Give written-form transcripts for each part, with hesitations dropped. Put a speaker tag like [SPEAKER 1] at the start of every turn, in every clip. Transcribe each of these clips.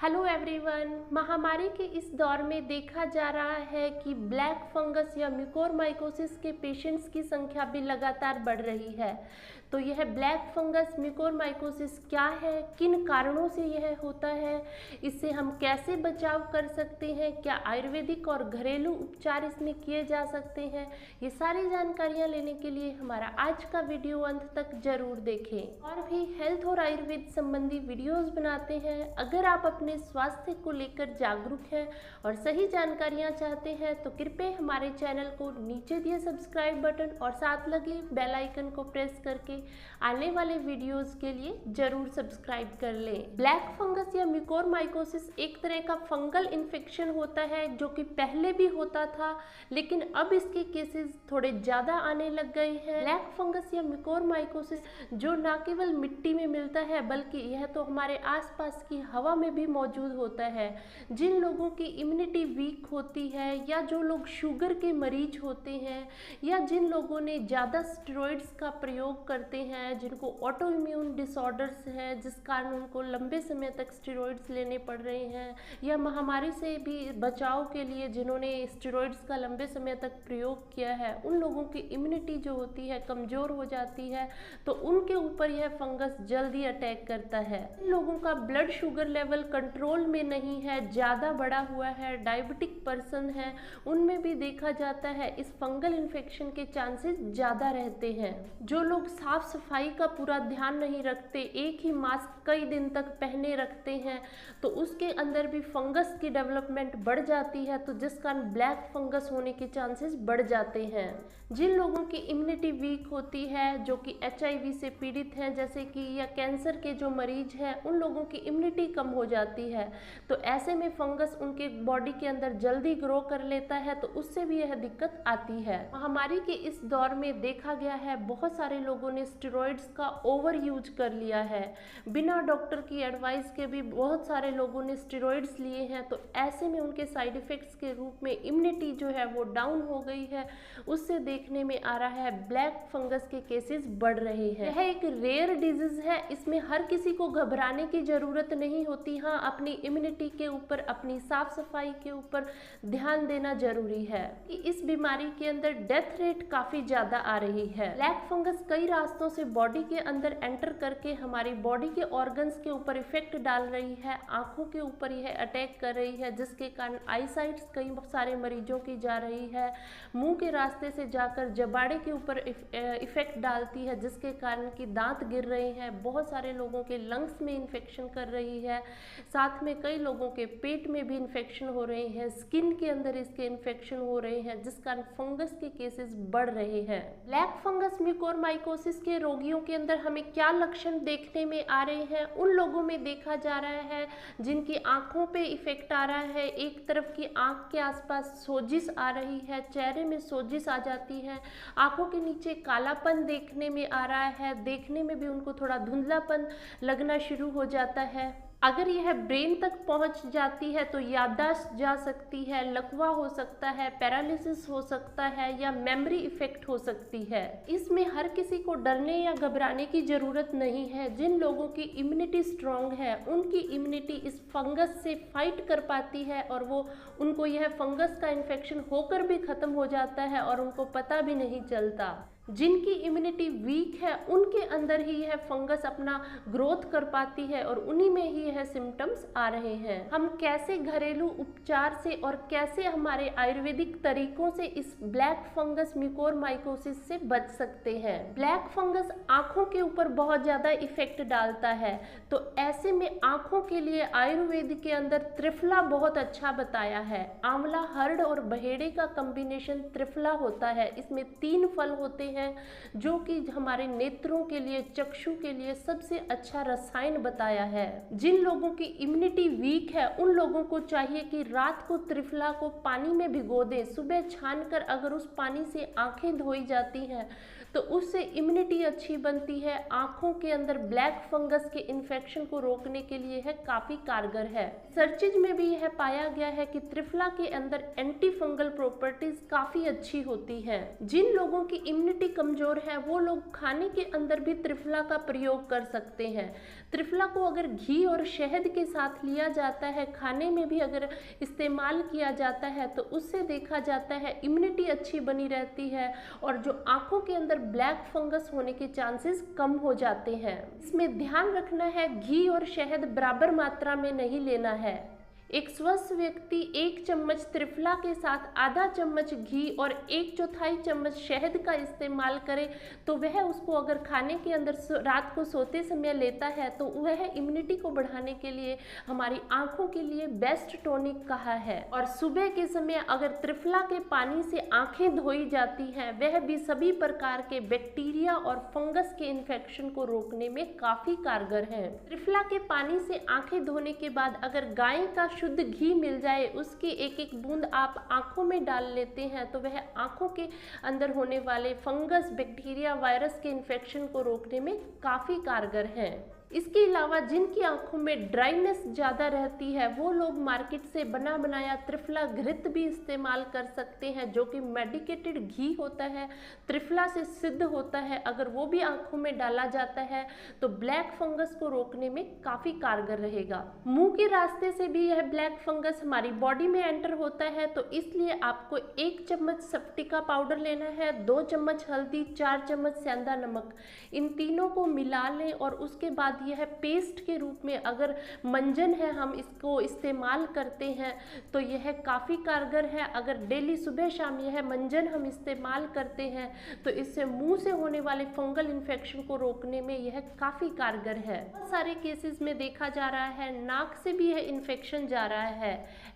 [SPEAKER 1] Hello everyone. महामारी के इस दौर में देखा जा रहा है कि ब्लैक फंगस या म्यूकोरमाइकोसिस के पेशेंट्स की संख्या भी लगातार बढ़ रही है। तो यह ब्लैक फंगस म्यूकोरमाइकोसिस क्या है, किन कारणों से यह होता है, इससे हम कैसे बचाव कर सकते हैं, क्या आयुर्वेदिक और घरेलू उपचार इसमें किए जा सकते हैं, ये सारी जानकारियाँ लेने के लिए हमारा आज का वीडियो अंत तक जरूर देखें। और भी हेल्थ और आयुर्वेद संबंधी वीडियोस बनाते हैं। अगर आप अपने स्वास्थ्य को लेकर जागरूक हैं और सही जानकारियां चाहते हैं तो कृपया हमारे चैनल को नीचे दिए सब्सक्राइब बटन और साथ लगे बेल आइकन को प्रेस करके आने वाले वीडियोस के लिए जरूर सब्सक्राइब कर लें। ब्लैक फंगस या म्यूकोरमाइकोसिस एक तरह का फंगल इन्फेक्शन होता है जो कि पहले भी होता था, लेकिन अब इसके केसेस थोड़े ज़्यादा आने लग गए हैं। ब्लैक फंगस या म्यूकोरमाइकोसिस जो न केवल मिट्टी में मिलता है बल्कि यह तो हमारे आसपास की हवा में भी मौजूद होता है। जिन लोगों की इम्यूनिटी वीक होती है या जो लोग शुगर के मरीज होते हैं या जिन लोगों ने ज़्यादा स्टेरॉइड्स का प्रयोग करते हैं, जिनको ऑटो इम्यून डिसऑर्डर्स हैं जिस कारण उनको लंबे समय तक स्टेरॉइड्स लेने पड़ रहे हैं, या महामारी से भी बचाव के लिए जिन्होंने स्टेरॉइड्स का लंबे समय तक प्रयोग किया है, उन लोगों की इम्यूनिटी जो होती है कमज़ोर हो जाती है, तो उनके ऊपर यह फंगस जल्दी अटैक करता है। इन लोगों का ब्लड शुगर लेवल कंट्रोल में नहीं है, ज़्यादा बढ़ा हुआ है, डायबिटिक पर्सन है, उनमें भी देखा जाता है इस फंगल इन्फेक्शन के चांसेस ज़्यादा रहते हैं। जो लोग साफ सफाई का पूरा ध्यान नहीं रखते, एक ही मास्क कई दिन तक पहने रखते हैं, तो उसके अंदर भी फंगस की डेवलपमेंट बढ़ जाती है, तो जिस कारण ब्लैक फंगस होने के चांसेस बढ़ जाते हैं। जिन लोगों की इम्यूनिटी वीक होती है, जो कि HIV से पीड़ित हैं जैसे कि, या कैंसर के जो मरीज हैं, उन लोगों की इम्यूनिटी कम हो जाती है, तो ऐसे में फंगस उनके बॉडी के अंदर जल्दी ग्रो कर लेता है, तो उससे भी यह दिक्कत आती है। महामारी के इस दौर में देखा गया है बहुत सारे लोगों ने स्टेरॉइड्स का ओवर यूज कर लिया है, बिना डॉक्टर की एडवाइस के भी बहुत सारे लोगों ने स्टेरॉइड्स लिए हैं, तो ऐसे में उनके साइड इफेक्ट्स के रूप में इम्यूनिटी जो है वो डाउन हो गई है। उससे देखने में आ रहा है ब्लैक फंगस के केसेस बढ़ रहे हैं। यह एक रेयर डिजीज है, इसमें हर किसी को घबराने की जरूरत नहीं होती। हाँ, अपनी इम्यूनिटी के ऊपर, अपनी साफ सफाई के ऊपर ध्यान देना जरूरी है। इस बीमारी के अंदर डेथ रेट काफी ज्यादा आ रही है। ब्लैक फंगस कई रास्तों से बॉडी के अंदर एंटर करके हमारी बॉडी के ऑर्गन्स के ऊपर इफेक्ट डाल रही है। आंखों के ऊपर यह अटैक कर रही है, जिसके कारण आईसाइट्स कई सारे मरीजों की जा रही है। मुंह के रास्ते से जाकर जबाड़े के ऊपर इफेक्ट डालती है, जिसके कारण कि दांत गिर रहे हैं। बहुत सारे लोगों के लंग्स में इन्फेक्शन कर रही है, साथ में कई लोगों के पेट में भी इन्फेक्शन हो रहे हैं, स्किन के अंदर इसके इन्फेक्शन हो रहे हैं, जिस कारण फंगस के केसेस बढ़ रहे हैं। ब्लैक फंगस म्यूकोरमाइकोसिस के रोगियों के अंदर हमें क्या लक्षण देखने में आ रहे हैं? उन लोगों में देखा जा रहा है जिनकी आंखों पे इफेक्ट आ रहा है, एक तरफ की आंख के आसपास सोजिश आ रही है, चेहरे में सोजिश आ जाती है, आंखों के नीचे कालापन देखने में आ रहा है, देखने में भी उनको थोड़ा धुंधलापन लगना शुरू हो जाता है। अगर यह ब्रेन तक पहुंच जाती है तो याददाश्त जा सकती है, लकवा हो सकता है, पैरालिसिस हो सकता है या मेमोरी इफेक्ट हो सकती है। इसमें हर किसी को डरने या घबराने की ज़रूरत नहीं है। जिन लोगों की इम्यूनिटी स्ट्रांग है, उनकी इम्यूनिटी इस फंगस से फाइट कर पाती है और वो उनको यह फंगस का इन्फेक्शन होकर भी ख़त्म हो जाता है और उनको पता भी नहीं चलता। जिनकी इम्यूनिटी वीक है उनके अंदर ही यह फंगस अपना ग्रोथ कर पाती है और उन्हीं में ही यह सिम्टम्स आ रहे हैं। हम कैसे घरेलू उपचार से और कैसे हमारे आयुर्वेदिक तरीकों से इस ब्लैक फंगस म्यूकोरमाइकोसिस से बच सकते हैं? ब्लैक फंगस आंखों के ऊपर बहुत ज़्यादा इफेक्ट डालता है, तो ऐसे में आंखों के लिए आयुर्वेद के अंदर त्रिफला बहुत अच्छा बताया है। आंवला, हर्ड और बहेड़े का कॉम्बिनेशन त्रिफला होता है। इसमें 3 फल होते हैं जो कि हमारे नेत्रों के लिए, चक्षु के लिए सबसे अच्छा रसायन बताया है। जिन लोगों की इम्यूनिटी वीक है उन लोगों को चाहिए कि रात को त्रिफला को पानी में भिगो दें, सुबह छानकर अगर उस पानी से आंखें धोई जाती हैं तो उससे इम्यूनिटी अच्छी बनती है। आंखों के अंदर ब्लैक फंगस के इन्फेक्शन को रोकने के लिए यह काफ़ी कारगर है। सर्चेज में भी यह पाया गया है कि त्रिफला के अंदर एंटी फंगल प्रॉपर्टीज काफ़ी अच्छी होती हैं। जिन लोगों की इम्यूनिटी कमज़ोर है वो लोग खाने के अंदर भी त्रिफला का प्रयोग कर सकते हैं। त्रिफला को अगर घी और शहद के साथ लिया जाता है, खाने में भी अगर इस्तेमाल किया जाता है, तो उससे देखा जाता है इम्यूनिटी अच्छी बनी रहती है और जो आंखों के अंदर ब्लैक फंगस होने के चांसेस कम हो जाते हैं। इसमें ध्यान रखना है घी और शहद बराबर मात्रा में नहीं लेना है। एक स्वस्थ व्यक्ति 1 चम्मच त्रिफला के साथ आधा चम्मच घी और 1/4 चम्मच शहद का इस्तेमाल करे तो वह उसको अगर खाने के अंदर रात को सोते समय लेता है तो वह इम्यूनिटी को बढ़ाने के लिए हमारी आंखों के लिए बेस्ट टॉनिक कहा है। और सुबह के समय अगर त्रिफला के पानी से आंखें धोई जाती हैं, वह भी सभी प्रकार के बैक्टीरिया और फंगस के इन्फेक्शन को रोकने में काफ़ी कारगर है। त्रिफला के पानी से आंखें धोने के बाद अगर गाय का शुद्ध घी मिल जाए, उसकी एक एक बूंद आप आंखों में डाल लेते हैं तो वह आंखों के अंदर होने वाले फंगस, बैक्टीरिया, वायरस के इन्फेक्शन को रोकने में काफ़ी कारगर है। इसके अलावा जिनकी आंखों में ड्राइनेस ज़्यादा रहती है वो लोग मार्केट से बना बनाया त्रिफला घृत भी इस्तेमाल कर सकते हैं, जो कि मेडिकेटेड घी होता है, त्रिफला से सिद्ध होता है। अगर वो भी आंखों में डाला जाता है तो ब्लैक फंगस को रोकने में काफ़ी कारगर रहेगा। मुंह के रास्ते से भी यह ब्लैक फंगस हमारी बॉडी में एंटर होता है, तो इसलिए आपको 1 चम्मच सप्टिका पाउडर लेना है, 2 चम्मच हल्दी, 4 चम्मच सेंधा नमक, इन तीनों को मिला लें और उसके बाद यह पेस्ट के रूप में अगर मंजन है हम इसको इस्तेमाल करते हैं तो यह काफ़ी कारगर है। अगर डेली सुबह शाम यह मंजन हम इस्तेमाल करते हैं तो इससे मुंह से होने वाले फंगल इन्फेक्शन को रोकने में यह काफ़ी कारगर है। बहुत सारे केसेस में देखा जा रहा है नाक से भी यह इन्फेक्शन जा रहा है।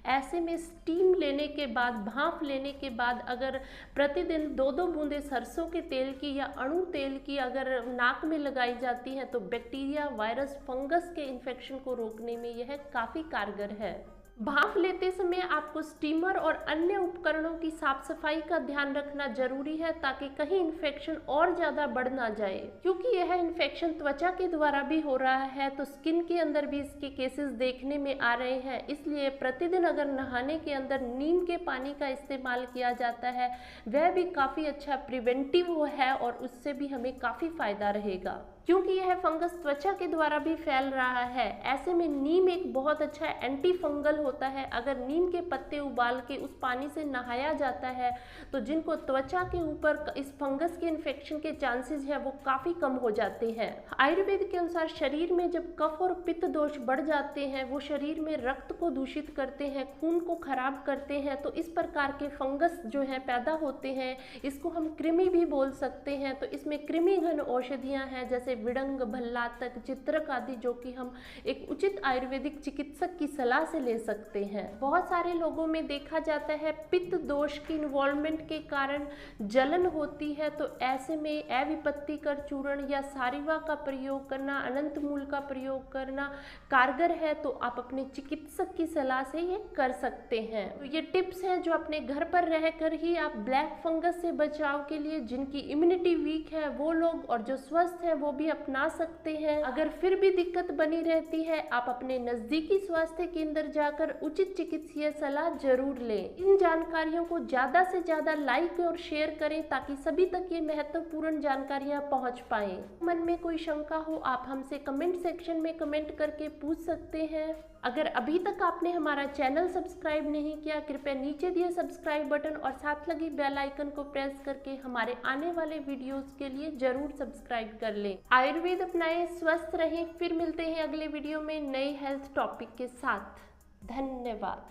[SPEAKER 1] ऐसे में स्टीम लेने के बाद, भाप लेने के बाद अगर प्रतिदिन 2-2 बूंदें सरसों के तेल की या अणु तेल की अगर नाक में लगाई जाती हैं तो बैक्टीरिया, वायरस, फंगस के इन्फेक्शन को रोकने में यह काफ़ी कारगर है। भाप लेते समय आपको स्टीमर और अन्य उपकरणों की साफ सफाई का ध्यान रखना जरूरी है ताकि कहीं इन्फेक्शन और ज़्यादा बढ़ ना जाए। क्योंकि यह इन्फेक्शन त्वचा के द्वारा भी हो रहा है तो स्किन के अंदर भी इसके केसेस देखने में आ रहे हैं। इसलिए प्रतिदिन अगर नहाने के अंदर नीम के पानी का इस्तेमाल किया जाता है वह भी काफ़ी अच्छा प्रिवेंटिव है और उससे भी हमें काफ़ी फायदा रहेगा। क्योंकि यह फंगस त्वचा के द्वारा भी फैल रहा है, ऐसे में नीम एक बहुत अच्छा एंटी फंगल होता है। अगर नीम के पत्ते उबाल के उस पानी से नहाया जाता है तो जिनको त्वचा के ऊपर इस फंगस के इन्फेक्शन के चांसेस है वो काफ़ी कम हो जाते हैं। आयुर्वेद के अनुसार शरीर में जब कफ और पित्त दोष बढ़ जाते हैं वो शरीर में रक्त को दूषित करते हैं, खून को खराब करते हैं, तो इस प्रकार के फंगस जो है पैदा होते हैं। इसको हम कृमि भी बोल सकते हैं। तो इसमें कृमि घन औषधियाँ हैं जैसे विडंग, भल्लातक, चित्रक आदि, जो कि हम एक उचित आयुर्वेदिक चिकित्सक की सलाह से ले सकते हैं। बहुत सारे लोगों में देखा जाता है पित्त दोष की इन्वॉल्वमेंट के कारण जलन होती है, तो ऐसे में अविपत्तिकर चूर्ण या सारिवा का प्रयोग करना, अनंत मूल का प्रयोग करना कारगर है। तो आप अपने चिकित्सक की सलाह से ये कर सकते हैं। तो ये टिप्स हैं जो अपने घर पर रहकर ही आप ब्लैक फंगस से बचाव के लिए, जिनकी इम्यूनिटी वीक है वो लोग और जो स्वस्थ है वो भी अपना सकते हैं। अगर फिर भी दिक्कत बनी रहती है आप अपने नजदीकी स्वास्थ्य केंद्र जाकर उचित चिकित्सीय सलाह जरूर लें। इन जानकारियों को ज्यादा से ज्यादा लाइक और शेयर करें ताकि सभी तक ये महत्वपूर्ण जानकारियां पहुंच पाएं। मन में कोई शंका हो आप हमसे कमेंट सेक्शन में कमेंट करके पूछ सकते हैं। अगर अभी तक आपने हमारा चैनल सब्सक्राइब नहीं किया, कृपया नीचे दिए सब्सक्राइब बटन और साथ लगी बेल आइकन को प्रेस करके हमारे आने वाले वीडियोस के लिए जरूर सब्सक्राइब कर लें। आयुर्वेद अपनाएं, स्वस्थ रहें। फिर मिलते हैं अगले वीडियो में नए हेल्थ टॉपिक के साथ। धन्यवाद।